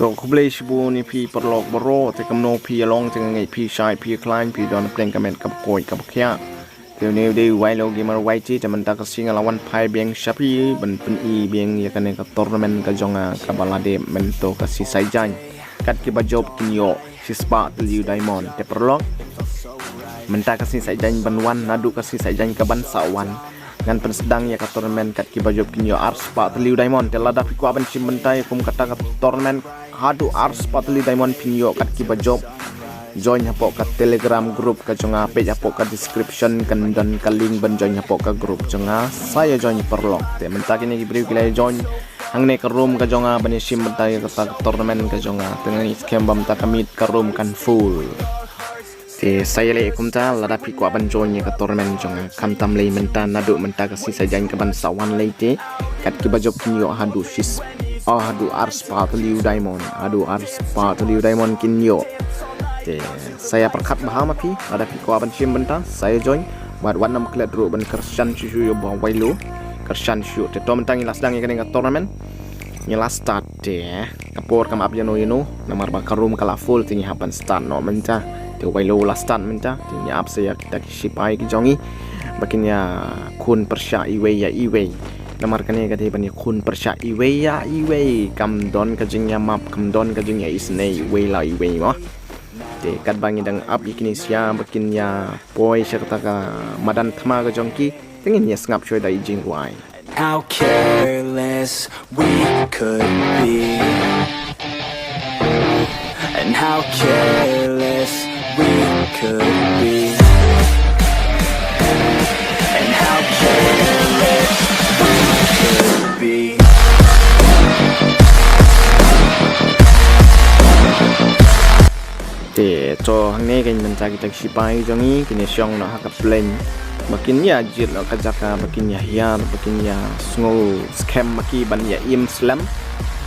to kublai shibu ni pi perlok baro te kamno pi along teng ngai pi shai pi klein pi don pleng kamet kap koi kap kya te ne de wai lo gamer wai chi te man ta ka singa lawan pai beng shapi ban pen i beng ya kan ka tournament ka jonga ka balade men to ka si sai jan kat ki ba job kinyo si spa liu diamond te perlok men ta ka si sai jan ban wan nadu ka si sai jan ka ban sawan ngan pen sedang ya ka tournament kat ki ba job kinyo ars pa liu diamond te lada pi kwa ban sim mentai kum kata ka tournament hadu ars patli diamond pinyo kat ki job join hapo kat telegram group ka jonga page hapo ka description kan dan ka link ban join hapo ka group jonga saya join perlok te mentaki ni gibri kilai join hang ne ka room ka jonga bani sim mentai ka tournament ka jonga tengah scam bam ta kamit ka room kan full te saya le kumta lada pi kwa ban join ka tournament jonga kam tam le menta nadu menta ka si sajan ka ban sawan le te kat ki job pinyo hadu shis hadu ars patliu diamond hadu ars patliu diamond kinyo te saya perkat bahama pi ada pi ko ban sim benta saya join buat wanam klet ru ban kersan shu yo ba wailu kersan shu te to mentang ilas dang kan tournament ni last start te kapor kam ab yano yano namar ba karum kala full tingi hapan start no menta te wailu last start menta tingi ab saya kita sipai ki jongi bakinya kun persya iwe ya iwe namar kane ka bani kun persya iwe ya iwe kam don ka jingya map kam don ka jingya isne iwe la iwe mo te kat bangi dang up ikini sia bakin ya boy serta ka madan thama ka jongki tengin ya ngap choi dai jing wai how careless we could be and how careless we could be and how careless could be. Te cho hang ne kan mencari taksi pai jongi kini siang nak hak plan makin ya jit lo kajaka makin ya hiar makin ya sngo scam maki ban ya im slam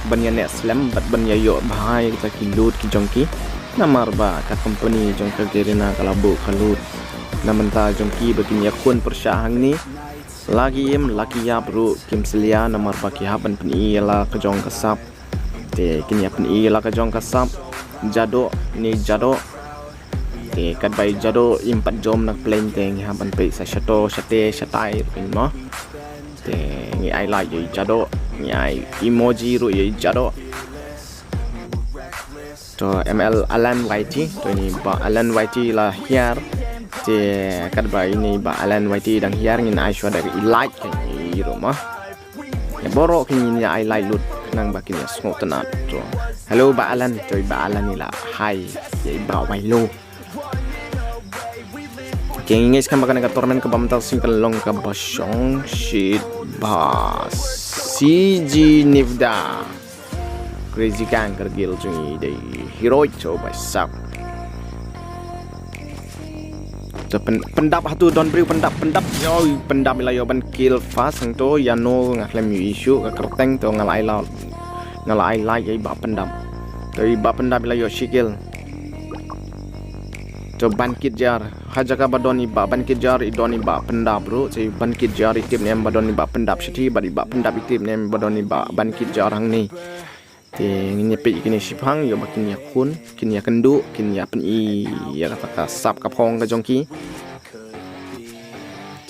ban ya net slam ban ya yo bahai kita ki loot ki jongki namar ba ka company jong ka gerina kalabu kalut namenta jongki bakin ya kun persya hang ni lagi im lagi ya bro kim selia namar ba ki haban pni la ka jong kasap te kini ya pni la ka jong kasap jado ni jado te kat bai jado impat jom nak plain teng haban pe sa shato shate shatai pin mo te ngi ai like ye jado ngi ai emoji ru ye jado to ml alan yt to ni ba alan yt la hiar te kat bai ni ba alan yt dang hiar ngin ai shwa dari like ni ru mo ya borok ni ai like lut nang bakin ya smok tenat to hello ba alan toy ba alan ni la hai ye ba wai lo keng ngis kan bakan ka torment ka bamtal sing kalong ka basong shit ba cg nivda crazy gang kergil jungi dei heroic to by sap to pendap hatu don bri pendap yo pendap la yo ban kill fast sang to yano ngaklem yu issue ka kerteng to ngalai laut ngalai lai ai ba pendap to ba pendap la yo shikil to ban kit jar hajaka badoni ba ban kit jar idoni ba pendap bro sei ban kit jar itip nem badoni ba pendap shiti ba pendap itip nem badoni ba ban kit jar hang ni te ngi pe kini sipang yo bakin ya kun kin ya kendu kin ya pen i ya kata ka sap ka phong ka jongki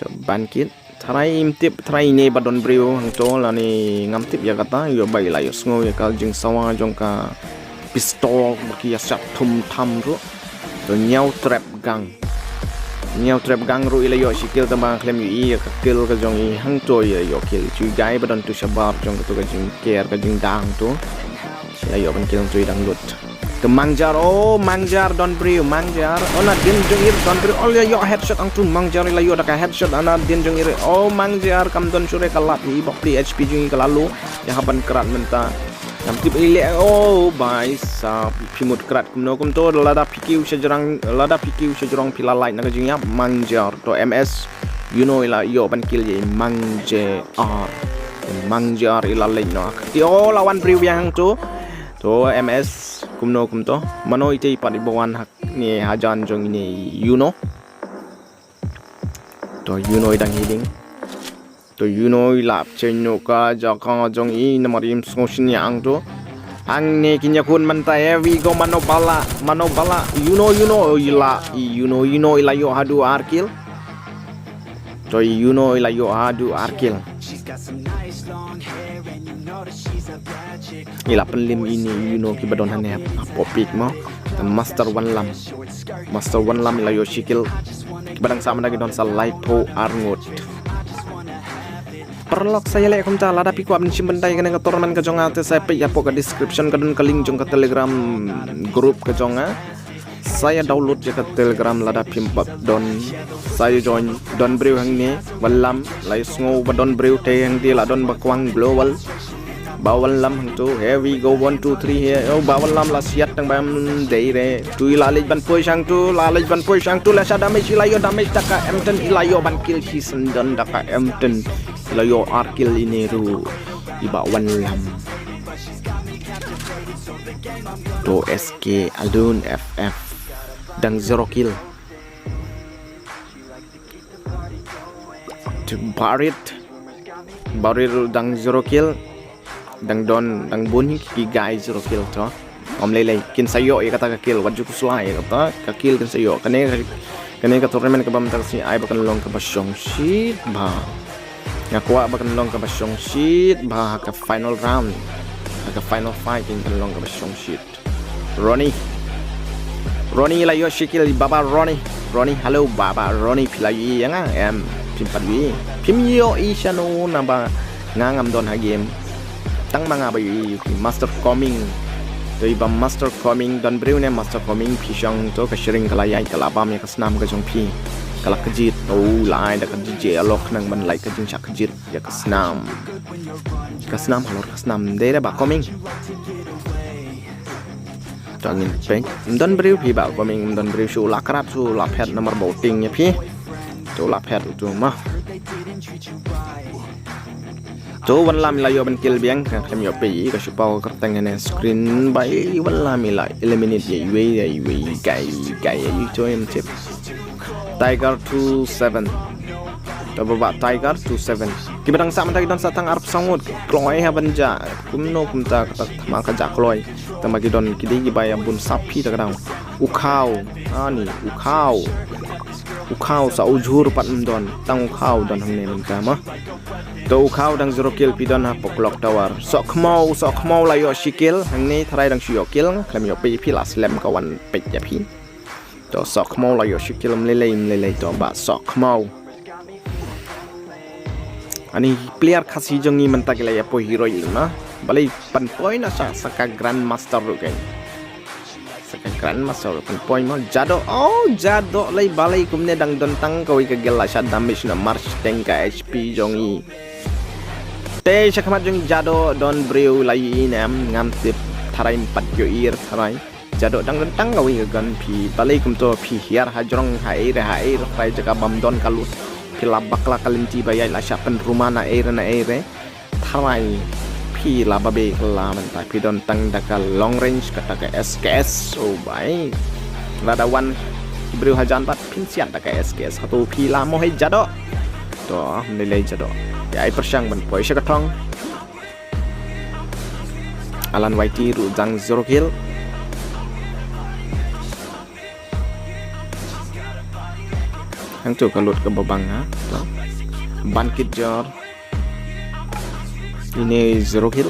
to ban kit try imtip try ne badon brio hang to la ni ngam tip ya kata yo bai la yo sngo ya kal jing sawa jong ka pistol baki ya sap thum tham ru to nyau trap gang ru ila yo sikil tambang klem yu i ka kill ka jong i hang to ya yo kill chui gai badon tu sabar jong ka to ka jing care ka jing dang tu ya yo ban kill chui dang lut ke mangjar oh mangjar don brio mangjar ona din jong ir don brio oh yo headshot ang tu mangjar ila yo da ka headshot ana din jong ir oh mangjar kam don sure kalap i bok pri hp jong i kalalu ya haban kerat menta nam tip ile oh bai sa pimut kerat kumno kum to lada pikiu sejerang pilalai na jing ya mangjar to ms you know ila yo ban kill ye mangjar ila le no yo lawan brio yang tu to ms kumno kum to mano ite padi bawan hak ni hajan jong ini you know to you know dang healing to you know lap chen no ka ja ka jong i namarim soshin yang to ang ni kinya kun mantai we go manobala you know ila yo hadu arkil to you know ila yo hadu arkil ila penlim ini you know kibadon hane apopik mo dan master one lam ila yo shikil kibadang sama lagi don salai po arngut perlok saya lek kum cala tapi ku abin simbendai kan ke torman ke jonga te saya pe ya ke description ke don ke link jong ke telegram grup ke jonga saya download je ke telegram lada pimpat don saya join don brew hang ni walam lai sngo badon brew te hang dia la don bakwang global bawal lam hang tu here we go 1 2 3 here oh bawal lam la siat tang bam dei re tu la lej ban poi sang tu la sa damage ilayo damage taka emten ilayo ban kill season don taka emten ilayo arkil ini ru iba wan lam to SK Alun FF dang 0 kill to Barit dang 0 kill dang don dang bun ki guys 0 kill to om lele kin sayo ya kata ka kill waju kuslai kata ka kill kin sayo kane ka tournament ka bam tak si ai bakan long ka basyong shit ba ngakwa bakan long ka basyong shit ba ka final round ka final fight kin long ka basyong shit Ronnie la yo shikil baba Ronnie halo baba Ronnie pilai yang em pimpat wi pim yo ishano namba ngangam don ha game tang mga bayi master coming to iba master coming don brew ne master coming pisang to ka sharing kalayai kalabam ya kasnam ka jong pi kalak kejit oh lai da ka DJ alok nang ban lai ka jing chak kejit ya kasnam halor kasnam de da ba coming to ngin peng don brew pi ba coming don brew su la krap su la pet nomor voting ya pi to la pet tu mah to wan lam la yo ban kill biang kam yo pi ka supau kerteng ne screen bai wan lam la eliminate ye we gai you to em tip Tiger 27 to baba Tiger 27 kibadang sa man don satang arp sangut kloi ha banja kumno kumta kata ma ka ja kloi tamagi don kidi bai bun sapi ta kadang ukhau ani ukhau sa ujur pat don tang ukhau don hangne man ka ma to ukhau dang 0 kill pidon ha poklok tower sok mau la yo shikil hangne tharai dang shio kill klam yo pi la slam ka wan pet ya pi to sok mau la yo shikil mlele to ba sok mau ani player khasi jongi man takila ya po hero ilma balai pan point na sa ka grandmaster ru kai saka grandmaster pan point mo jado lai balai kumne dang don tang koi ka gela sha damage na march tank ka HP jongi te sakmat jong jado don brew lai nam ngam tip tharai 4 yo ir tharai jado dang don tang koi ka gan pi balai kum to pi hiar hajrong hai rai jaga bam don kalut pila bakla kalinti bayai la syapen rumah na air tharai pi la babe kala mentai pi don tang daka long range kata ka SKS oh bai rada wan brew hajan pat pinsian daka SKS satu pi la mo hai jado to nilai jado ya ai persang ban poi sakatong Alan YT ru jang 0 kill hang tu kalut ke babang ha bankit jor ini 0 kill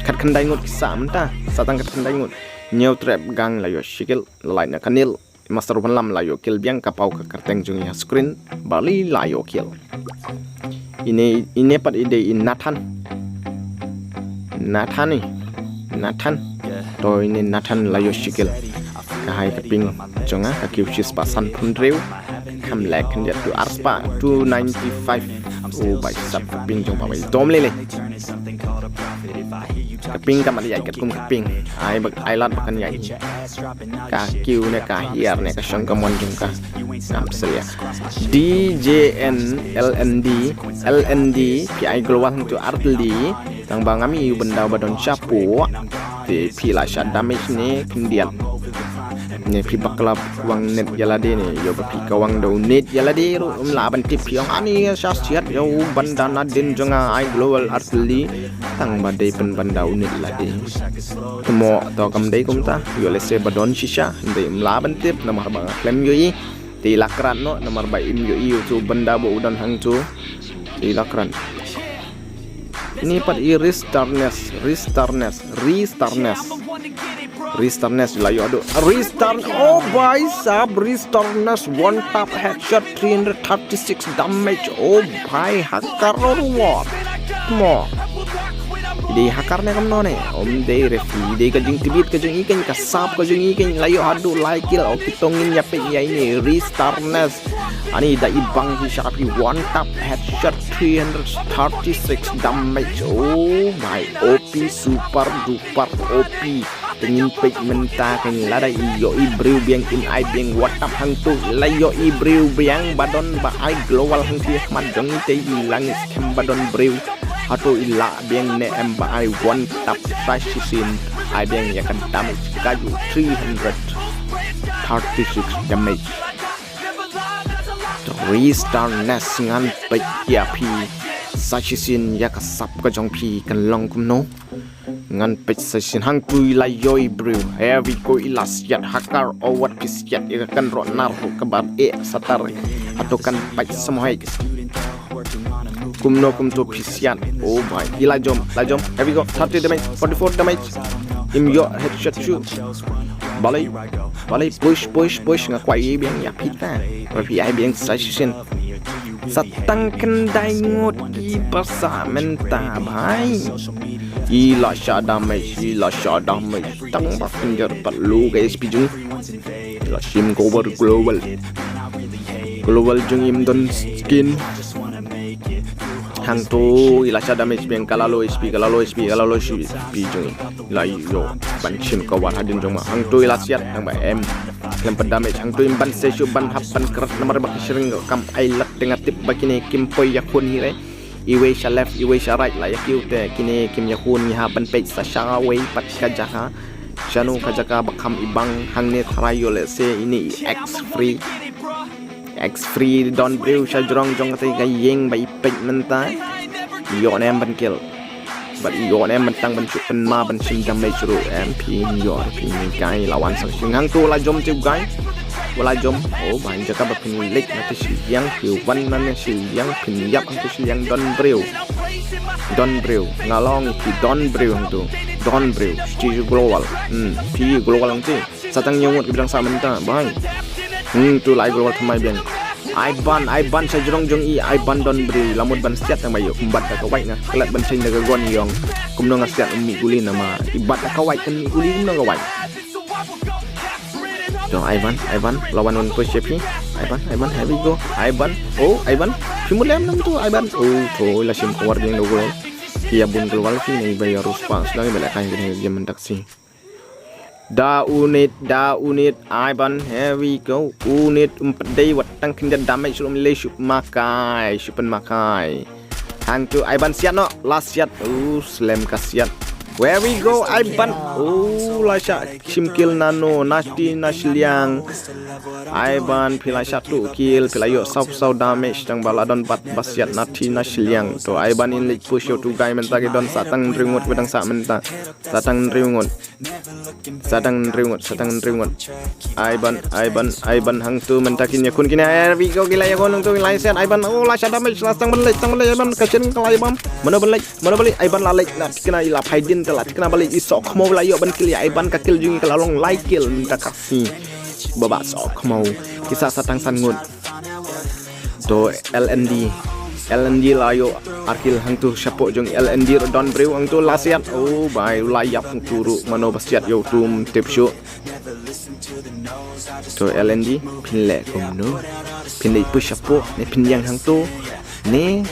kat kandai ngut kisam ta satang kat kandai ngut new trap gang la yo shikil lain kanil master lam la yo kill biang kapau ke karteng jung ya screen bali la yo kill ini pat ide in Nathan to ini Nathan la yo shikil kahai kaping jonga ka kiusis pasan pundreu kam lek kan dia tu arspa 295 oh bai sap kaping jong bai dom lele kaping kam ali ai kat kum kaping ai lat bakan yai ka kiu ne ka hiar ne ka shong kamon jong ka sam selia DJN LND pi ai glowang tu artli tang bangami benda badon chapu ti pi la sha damage ne kendian ni pi baklap wang net yalade ni yo pi kawang do net yalade ru la ban tip yang ani syasiat yo bandana din jonga ai global artli tang badai pen banda unit lade temo to kam dei kum ta yo lese badon shisha dei la ban tip namar bang klem yo i ti lakran no namar bai im yo i tu benda bo udan hang tu ti lakran ini pat i restartness la yo ado restart oh boy sab restartness one tap headshot 336 damage oh boy hacker what mo di hakarnya kam none om de refi de kajing tibit kajing ikan kasap kajing ikan layo hadu like kill o pitongin ya pe ya ini restartness ani da ibang hi sharpi one tap headshot 336 damage oh my OP super duper OP tengin pek menta kan lada iyo ibreu biang in ai biang WhatsApp hang tu layo ibreu biang badon ba ai global hang ti man jong te hilang kem badon breu atau ila biang ne emba ai one tap precision ai biang ya kan damage kayu 336 damage restart nes ngan pek ya pi precision ya kasap ka jong pi kan long kum no ngan pek precision hang tu ila yoi bro heavy ko ila siat hakar o what pisiat ya kan ro nar kabar satar atau kan pek semua kumno kum to pisian oh my ila jom heavy go 30 damage 44 damage im yo headshot shoot balai push ngakwai biang ya pita tapi ai biang session satang kendai ngot ki basa menta bhai ila sha damage tang bak pinjar perlu guys pijung ila sim cover global jung im don skin hang tu ila sha damage biang kalalo HP jung la yo ban chim kawan hadin jong ma hang tu ila siat hang ba em lem damage hang tu imban sesu ban hapan kerat nomor bak sering kam ai lat tengah tip bakine kim poi yakun hi re iwe sha left iwe sha right la yakiu te kine kim yakun ni ha ban page sa sha we pat ka jaha shanu ka jaka bakam ibang hang ne tharayo le se ini X free don brew sha jrong jong te ga yeng bai pek menta yo nem ban kill but yo nem mentang ban chup ma ban sim damage ru MP yo pi ni kai lawan sang hang tu la jom tu gai wala jom oh ban jaka ba pin lek na te si yang pi wan man si yang pin yap tu si yang don brew ngalong pi don brew ci global pi global ang ti satang nyongot ki bidang sa menta bang tu lai global thamai biang ai ban sa jrong jong i ai ban don brew lamut ban siat ang bayo kumbat ka wai na kelat ban sin daga gon yong kumno ngasiat mi gulin nama ibat ka wai kan mi gulin kumno ka wai so Ivan lawan on push pi Ivan heavy go Ivan simulem nam tu Ivan to la sim kawar ding do gol kia bun global fi ni bayar ruspa sedang bela kan ni jaman taksi da unit Ivan heavy go unit day wat tang kin damage sulum le sup makai hang tu Ivan siat no last siat slam kasiat where we go Ivan lasha simkill nano nasliang Ivan pila satu kill pila yo sau damage tang baladon bat basiat nasliang to Ivan in lead push to guy menta ke don satang ringot bedang sa menta satang ringot Ivan hang tu menta kinya kun kini we go gila ya kon tu gila set Ivan lasha damage last tang belik Ivan kasen kalai bam mana belik Ivan lalek nak kena ila haidin telat kena balik isok mau layo ban kill ya Ivan ka kill jungi kalalong like kill minta kasih baba sok mau kisah satang sangut to LND layo akil hang tu sapok jong LND don brew hang tu lasiat bai layap turu mano basiat yo tum tip show to LND pinle komno pinle push sapok ne pinyang hang tu ne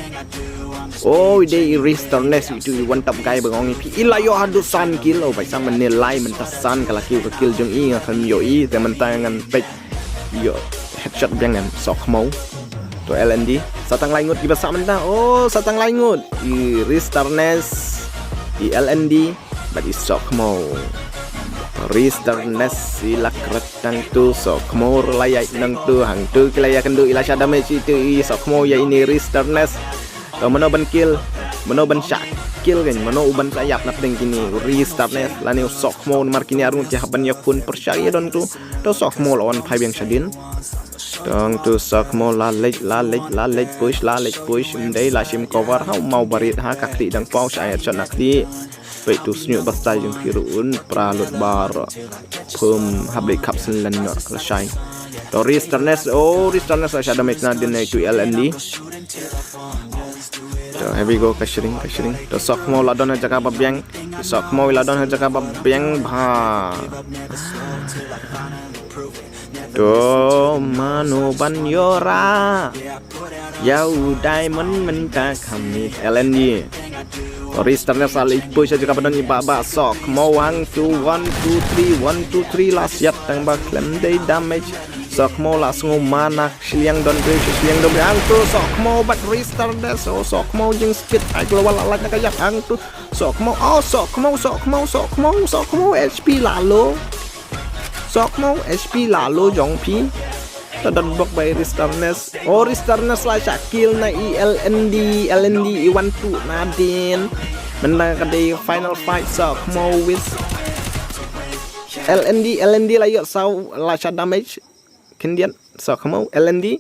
de restartness itu one tap guy bangong pi ilayo hadu san kill bai sang menilai mentasan kala kill ke kill jong i akan yo i te mentangan pek yo headshot jangan sok mau to LND satang laingut di basa menta satang laingut i restartness i LND but i sok mau Ristarnes ila keretang tu sok mau layak nang tu hang tu kilaya kendu ila syada meci tu sok mau ya ini Ristarnes mano ban kill mano ban syak kill kan mano uban sayap nak deng kini Ristarnes lani sok mau mar kini arung ti haban yakun percaya don tu sok mau lawan Pai Biang Shadin dong tu sok mau lalek push mendai la sim cover hau mau barit ha kakti dang pau saya chon nakti vậy tu snyuk bastai jeng pirun pralut bar phum habli kap senlen la shai to Ristarnes Ristarnes ada match na din tu LND to here we go kashring to sok mau la don jaga babiang sok mau la don jaga babiang bha to manu ban yora yau diamond menta kami LND Ristarnes salih push aja kapan ni baba sok mau hang tu 1 2 3 lah siap tembak claim day damage sok mau langsung mana siliang don hang tu sok mau bat Ristarnes sok mau jeng speed ai keluar lalat nak kayak hang tu sok mau HP lalu sok mau HP lalu jong pi dan blok by Ristarnes Ristarnes lah Syakil na LND Iwan tu Nadin menang kadai final fight sok mau with LND lah yuk sau lah damage kemudian sok mau LND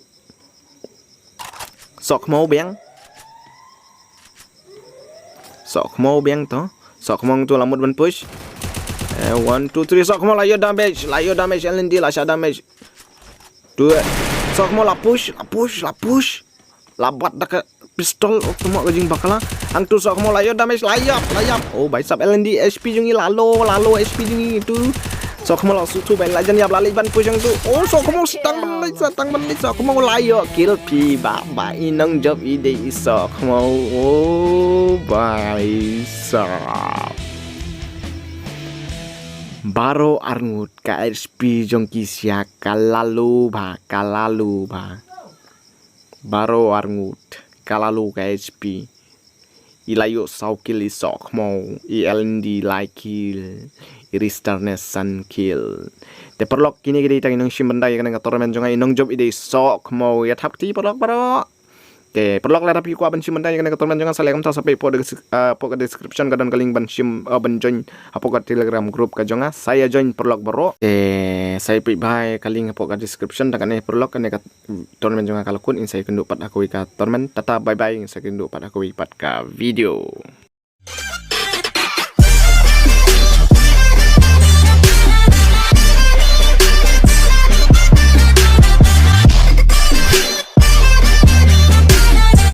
sok mau biang to sok mau tu lamut ban push 1 2 3 sok mau lah yuk damage LND lah damage dua sok mau la push labat dak pistol semua gajing bakala hang tu sok mau layo damage layap baisap LND HP jungi lalu HP jungi itu sok mau langsung tu bain lajan yap lali ban push yang tu sok mau setang menit sok mau layo kill pi ba inang job ide sok mau baisap Baro arngut KSP jongki sia kalalu ba Baro arngut kalalu KSP ilayo saukil isok mau LND like kill Ristarnes san kill te perlok kini kita inong simbanda ya kana tormen jonga inong job ide sok mau ya thapti perlok baro Oke, perlu kalian rapi kuat benci mentah yang kena ketemuan jangan saling kamu sampai po description kadang kaling bensim join apa Telegram group kajonga saya join perlu bro. Saya bye kaling apa description dan kene perlu kene ketemuan jangan kalau kun saya kenduk pat aku ika tormen tata bye bye saya kenduk pat aku ipat ka video.